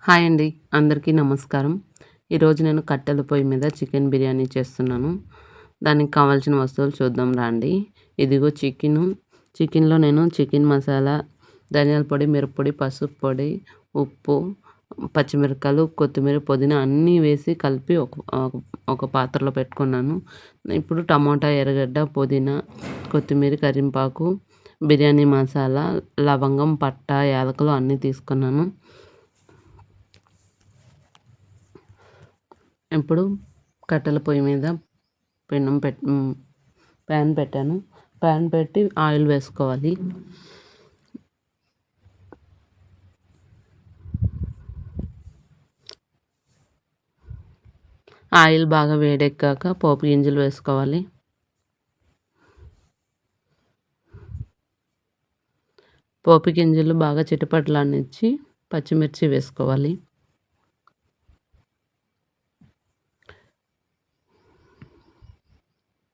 Hi అండి. అందరికీ నమస్కారం. ఈరోజు నేను కట్టెల పొయ్యి మీద చికెన్ బిర్యానీ చేస్తున్నాను. దానికి కావాల్సిన వస్తువులు చూద్దాం రండి. ఇదిగో చికెన్‌లో నేను చికెన్ మసాలా, ధనియాల పొడి, మిరప్పొడి, పసుపు పొడి, ఉప్పు, పచ్చిమిరపకాయలు, కొత్తిమీర, పుదీనా అన్నీ వేసి కలిపి ఒక పాత్రలో పెట్టుకున్నాను. ఇప్పుడు టమోటా, ఎర్రగడ్డ, పుదీనా, కొత్తిమీర, కరింపాకు, బిర్యానీ మసాలా, లవంగం, పట్టా, యాలకులు అన్నీ తీసుకున్నాను. ఇప్పుడు కట్టెల పొయ్యి మీద ప్యాన్ పెట్టాను. ప్యాన్ పెట్టి ఆయిల్ వేసుకోవాలి. ఆయిల్ బాగా వేడెక్కాక పోపు గింజలు వేసుకోవాలి. పోపు గింజలు బాగా చిటపటలాడనిచ్చి పచ్చిమిర్చి వేసుకోవాలి.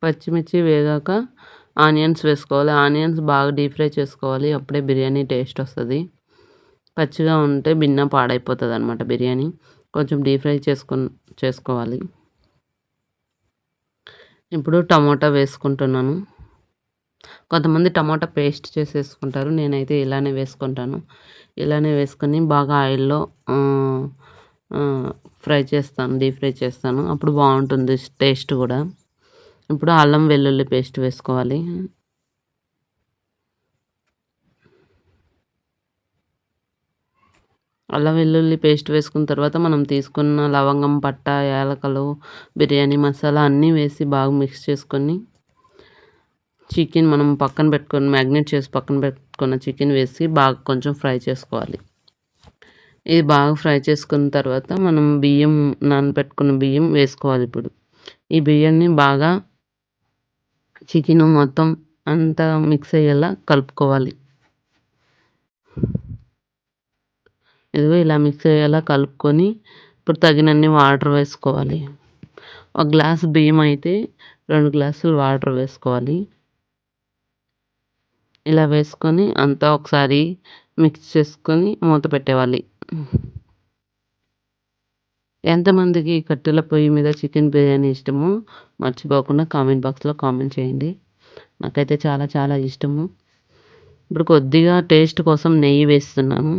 పచ్చిమిర్చి వేగాక ఆనియన్స్ వేసుకోవాలి. ఆనియన్స్ బాగా డీప్ ఫ్రై చేసుకోవాలి. అప్పుడే బిర్యానీ టేస్ట్ వస్తుంది. పచ్చిగా ఉంటే భిన్న పాడైపోతుంది అనమాట బిర్యానీ. కొంచెం డీప్ ఫ్రై చేసుకోవాలి. ఇప్పుడు టమోటా వేసుకుంటున్నాను. కొంతమంది టమాటా పేస్ట్ చేసేసుకుంటారు. నేనైతే ఇలానే వేసుకుంటాను. ఇలానే వేసుకొని బాగా ఆయిల్‌లో డీప్ ఫ్రై చేస్తాను. అప్పుడు బాగుంటుంది టేస్ట్ కూడా. ఇప్పుడు అల్లం వెల్లుల్లి పేస్ట్ వేసుకోవాలి. అల్లం వెల్లుల్లి పేస్ట్ వేసుకున్న తర్వాత మనం తీసుకున్న లవంగం, పట్టా, యాలకులు, బిర్యానీ మసాలా అన్నీ వేసి బాగా మిక్స్ చేసుకొని చికెన్ మనం మ్యాగ్నేట్ చేసి పక్కన పెట్టుకున్న చికెన్ వేసి బాగా కొంచెం ఫ్రై చేసుకోవాలి. ఇది బాగా ఫ్రై చేసుకున్న తర్వాత మనం నానబెట్టుకున్న బియ్యం వేసుకోవాలి ఇప్పుడు. ఈ బియ్యాన్ని బాగా చికెన్ మొత్తం అంతా మిక్స్ అయ్యేలా కలుపుకోవాలి. ఇదిగో ఇలా మిక్స్ అయ్యేలా కలుపుకొని ఇప్పుడు తగినన్ని వాటర్ వేసుకోవాలి. ఒక గ్లాసు బియ్యం అయితే 2 గ్లాసులు వాటర్ వేసుకోవాలి. ఇలా వేసుకొని అంతా ఒకసారి మిక్స్ చేసుకొని మూత పెట్టేయాలి. ఎంతమందికి కట్టెల పొయ్యి మీద చికెన్ బిర్యానీ ఇష్టమో మర్చిపోకుండా కామెంట్ బాక్స్‌లో కామెంట్ చేయండి. నాకైతే చాలా చాలా ఇష్టము. ఇప్పుడు కొద్దిగా టేస్ట్ కోసం నెయ్యి వేస్తున్నాను.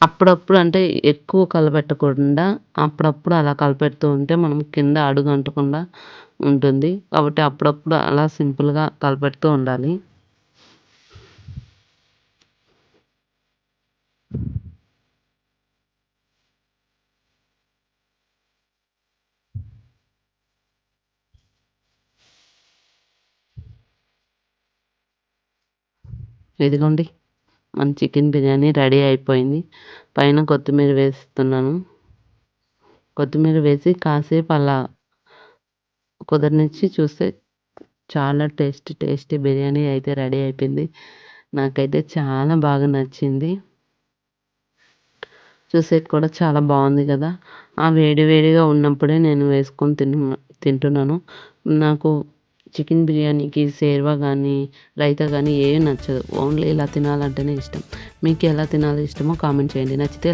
అప్పుడప్పుడు అంటే ఎక్కువ కలపెట్టకుండా అప్పుడప్పుడు అలా కలపెడుతూ ఉంటే మనం కింద అడుగు అంటకుండా ఉంటుంది. కాబట్టి అప్పుడప్పుడు అలా సింపుల్‌గా కలపెడుతూ ఉండాలి. ఇదిగోండి మన చికెన్ బిర్యానీ రెడీ అయిపోయింది. పైన కొత్తిమీర వేస్తున్నాను. కొత్తిమీర వేసి కాసేపు అలా కుదరనిచ్చి చూస్తే చాలా టేస్టీ బిర్యానీ అయితే రెడీ అయిపోయింది. నాకైతే చాలా బాగా నచ్చింది. చూసేకి కూడా చాలా బాగుంది కదా! ఆ వేడి వేడిగా ఉన్నప్పుడే నేను వేసుకొని తింటున్నాను. నాకు చికెన్ బిర్యానీకి షేర్వా కానీ, రైతా కానీ ఏవి నచ్చదు. ఓన్లీ ఇలా తినాలంటేనే ఇష్టం. మీకు ఎలా తినాలో ఇష్టమో కామెంట్ చేయండి. నచ్చితే